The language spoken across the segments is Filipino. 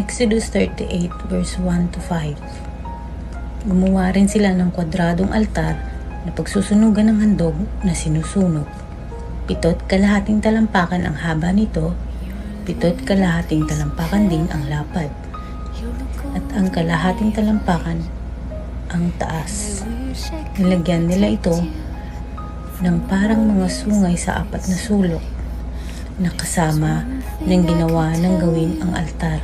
Exodus 38 verse 1 to 5. Gumawa rin sila ng kwadradong altar na pagsusunugan ng handog na sinusunog. 7 kalahating talampakan ang haba nito, 7 kalahating talampakan din ang lapad, at ang kalahating talampakan ang taas. Nilagyan nila ito ng parang mga sungay sa 4 na sulok na kasama ng ginawa ng gawin ang altar.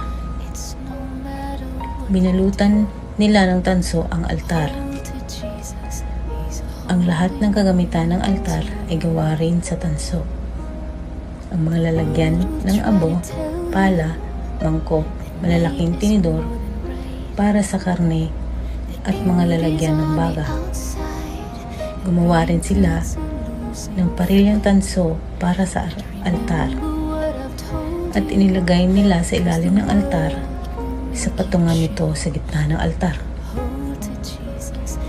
Binalutan nila ng tanso ang altar. Ang lahat ng kagamitan ng altar ay gawa rin sa tanso. Ang mga lalagyan ng abo, pala, mangkok, malalaking tinidor para sa karne at mga lalagyan ng baga. Gumawa rin sila ng parilyang tanso para sa altar at inilagay nila sa ilalim ng altar sa patungan nito sa gitna ng altar.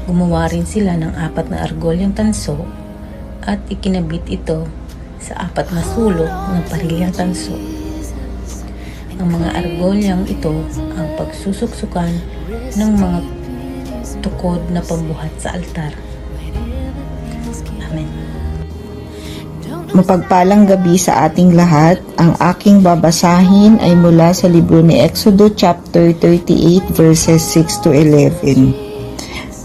Gumawa rin sila ng 4 na argolyang tanso at ikinabit ito sa 4 na sulok ng parilyang tanso. Ang mga argolyang ito ang pagsusuksukan ng mga tukod na pambuhat sa altar. Amen. Mapagpalang gabi sa ating lahat. Ang aking babasahin ay mula sa libro ni Exodus chapter 38 verses 6 to 11.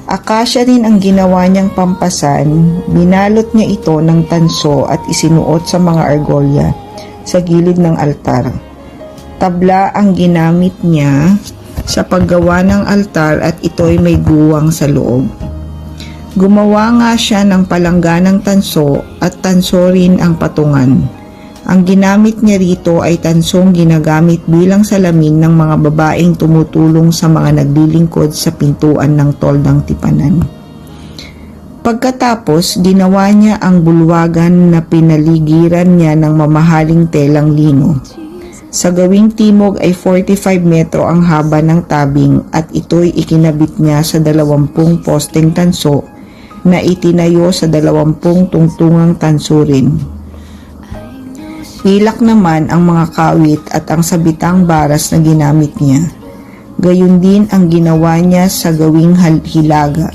Akasya rin ang ginawa niyang pampasan, binalot niya ito ng tanso at isinuot sa mga argolya sa gilid ng altar. Tabla ang ginamit niya sa paggawa ng altar at ito'y may guwang sa loob. Gumawa nga siya ng palangganang tanso at tanso rin ang patungan. Ang ginamit niya rito ay tansong ginagamit bilang salamin ng mga babaeng tumutulong sa mga naglilingkod sa pintuan ng toldang tipanan. Pagkatapos, ginawa niya ang bulwagan na pinaligiran niya ng mamahaling telang lino. Sa gawing timog ay 45 metro ang haba ng tabing at ito'y ikinabit niya sa 20 posteng tanso na itinayo sa 20 tungtungang tanso rin. Pilak naman ang mga kawit at ang sabitang baras na ginamit niya. Gayon din ang ginawa niya sa gawing hilaga.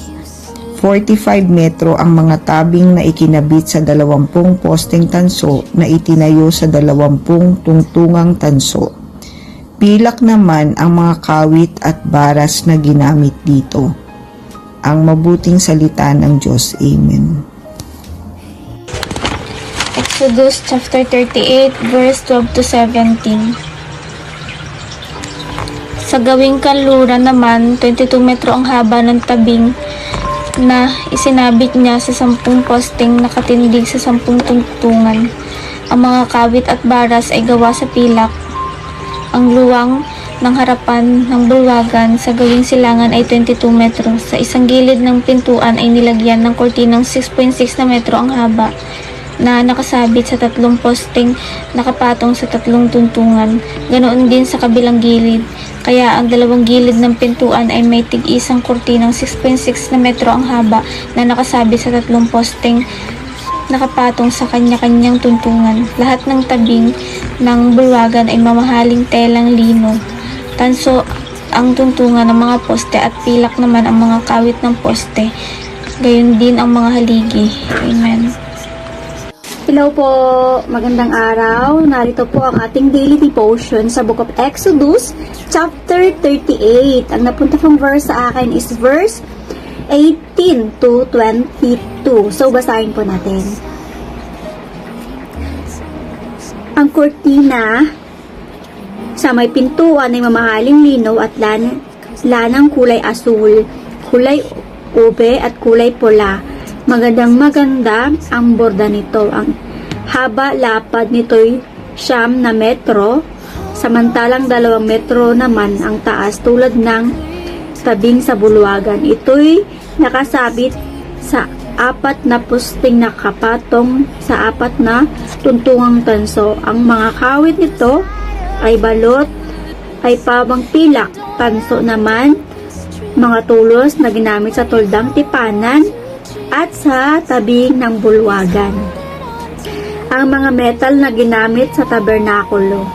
45 metro ang mga tabing na ikinabit sa 20 posteng tanso na itinayo sa 20 tungtungang tanso. Pilak naman ang mga kawit at baras na ginamit dito. Ang mabuting salita ng Diyos. Amen. Exodus chapter 38 verse 12 to 17. Sa gawing kanluran naman, 22 metro ang haba ng tabing na isinabit niya sa 10 posting nakatindig sa 10 tungtungan. Ang mga kawit at baras ay gawa sa pilak. Ang luwang ng harapan ng bulwagan sa gawing silangan ay 22 metro. Sa isang gilid ng pintuan ay nilagyan ng kortinang 6.6 na metro ang haba na nakasabit sa 3 posting nakapatong sa 3 tuntungan. Ganoon din sa kabilang gilid. Kaya ang 2 gilid ng pintuan ay may tig-isang kortinang 6.6 na metro ang haba na nakasabit sa 3 posting nakapatong sa kanya-kanyang tuntungan. Lahat ng tabing ng bulwagan ay mamahaling telang lino. Tanso ang tuntungan ng mga poste at pilak naman ang mga kawit ng poste. Gayon din ang mga haligi. Amen. Hello po, magandang araw. Narito po ang ating daily devotion sa Book of Exodus, chapter 38. Ang napunta pong verse sa akin is verse 18 to 22. So, basahin po natin. Ang kortina sa may pintuan ay mamahaling lino at lanang kulay asul, kulay ube at kulay pula. Maganda ang borda nito. Ang haba lapad nito'y 9 na metro, samantalang 2 metro naman ang taas tulad ng tabing sa bulwagan. Ito'y nakasabit sa 4 na posting nakapatong sa 4 na tuntungang tanso. Ang mga kawit nito ay balot, ay pabang pilak. Tanso naman, mga tulos na ginamit sa toldang tipanan at sa tabing ng bulwagan. Ang mga metal na ginamit sa tabernakulo.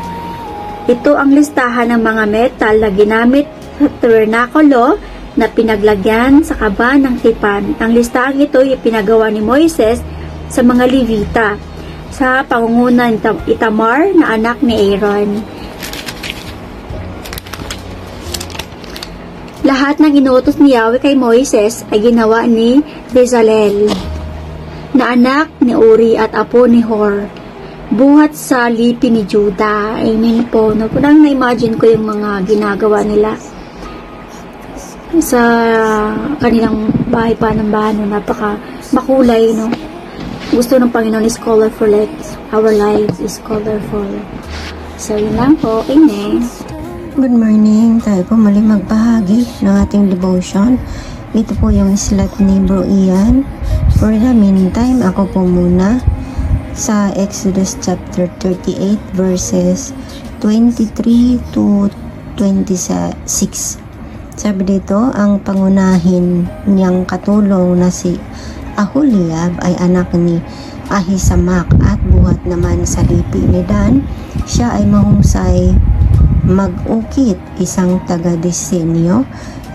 Ito ang listahan ng mga metal na ginamit sa tabernakulo na pinaglagyan sa kaba ng tipan. Ang listahang ito ay pinagawa ni Moises sa mga Levita sa pangunguna ni Itamar na anak ni Aaron. Lahat ng inuutos ni Yahweh kay Moises ay ginawa ni Bezalel na anak ni Uri at apo ni Hor, buhat sa lipi ni Judah. Amen po. No, parang na-imagine ko yung mga ginagawa nila sa kanilang bahay pa ng bahay, no? Napaka makulay, no? Gusto ng Panginoon is colorful, like our lives is colorful. So, yun lang po. Amen. Good morning. Tayo po muli magbahagi ng ating devotion. Ito po yung slot ni Bro Ian. For the meantime, ako po muna sa Exodus chapter 38 verses 23 to 26. Sabi dito, ang pangunahin niyang katulong na si Aholiab ay anak ni Ahisamak at buhat naman sa lipi ni Dan. Siya ay mahusay mag-ukit, isang taga-disenyo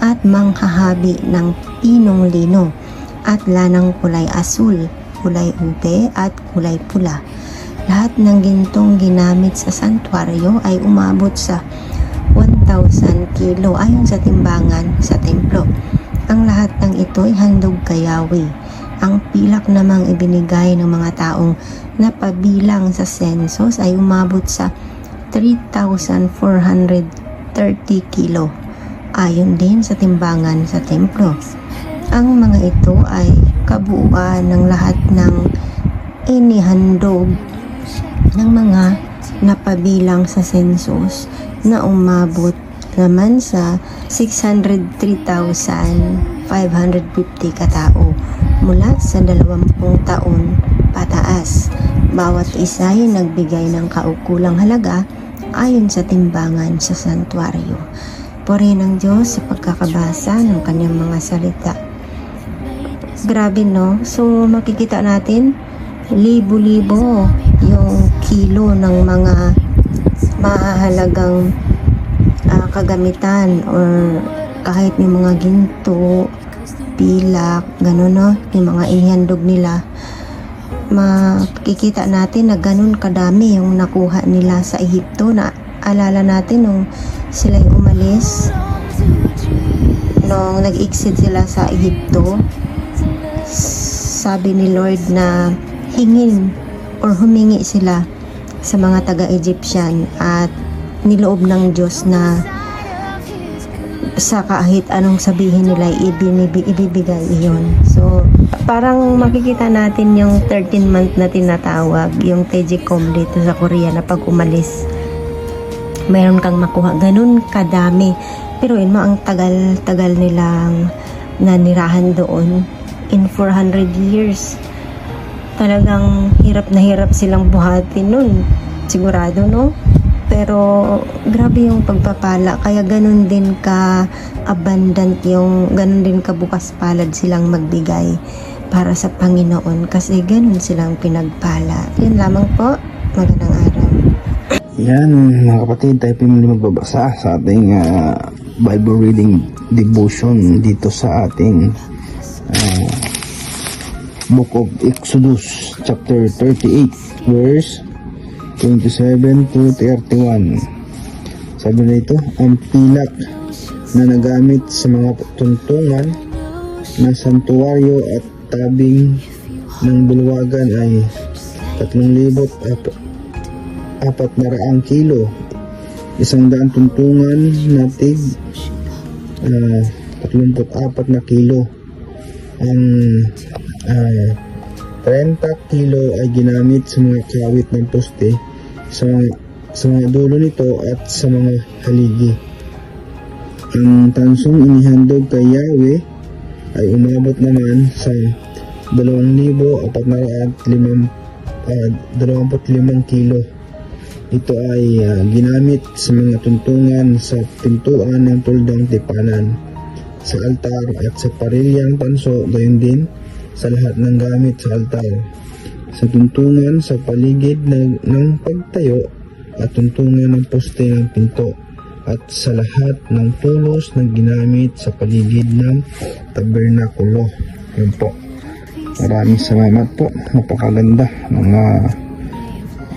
at manghahabi ng pinong lino at lanang kulay asul, kulay ube at kulay pula. Lahat ng gintong ginamit sa santuaryo ay umabot sa 1,000 kilo ayon sa timbangan sa templo. Ang lahat ng ito ay handog kay Yahweh. Ang pilak namang ibinigay ng mga taong napabilang sa census ay umabot sa 3,430 kilo ayon din sa timbangan sa templo. Ang mga ito ay kabuuan ng lahat ng inihandog ng mga napabilang sa census na umabot naman sa 603,550 katao mula sa 20 taon pataas. Bawat isa ay nagbigay ng kaukulang halaga ayon sa timbangan sa santuaryo. Purihin ng Diyos sa pagkakabasa ng kanyang mga salita. Grabe, no? So makikita natin libo-libo yung kilo ng mga mahalagang kagamitan or kahit yung mga ginto, pilak, gano'n, no? Yung mga ihandog nila. Makikita natin na ganun kadami yung nakuha nila sa Ehipto. Na alala natin nung sila yung umalis, nung nag-exit sila sa Ehipto, sabi ni Lord na hingin or humingi sila sa mga taga-Egyptian at niloob ng Diyos na sa kahit anong sabihin nila ibibigay iyon. So parang makikita natin yung 13 month na tinatawag, yung Tejicom dito sa Korea, na pag umalis mayroon kang makuha ganun kadami. Pero yun mo, ang tagal nilang nanirahan doon in 400 years. Talagang hirap na hirap silang buhatin nun, sigurado, no? Pero grabe yung pagpapala, kaya ganun din ka abundant, yung ganun din ka bukas palad silang magbigay para sa Panginoon, kasi ganun silang pinagpala. Yun lamang po. Magandang araw. Yan mga kapatid, tayo po muli magbabasa sa ating Bible reading devotion dito sa ating Book of Exodus chapter 38 verse 27 to 31. Sabi na ito, ang pilak na nagamit sa mga tuntungan ng santuaryo at tabing ng bulwagan ay 3,400 kilo. 100 tuntungan na tig 34 na kilo. Ang 30 kilo ay ginamit sa mga kawit ng poste sa mga dulo nito at sa mga haligi. Ang tansong inihandog kay Yahweh ay umabot naman sa 2,425 kilo. Ito ay ginamit sa mga tuntungan sa pintuan ng tuldang tipanan, sa altar at sa parilyang tanso, gayon din sa lahat ng gamit sa altar, sa tuntungan sa paligid ng pagtayo at tuntungan ng poste ng pinto at sa lahat ng tulos na ginamit sa paligid ng tabernakulo. Yun po. Maraming salamat po. Napakaganda ng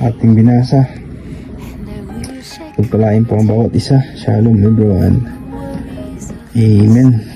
ating binasa. Pagpalain po ang bawat isa. Shalom everyone. Amen.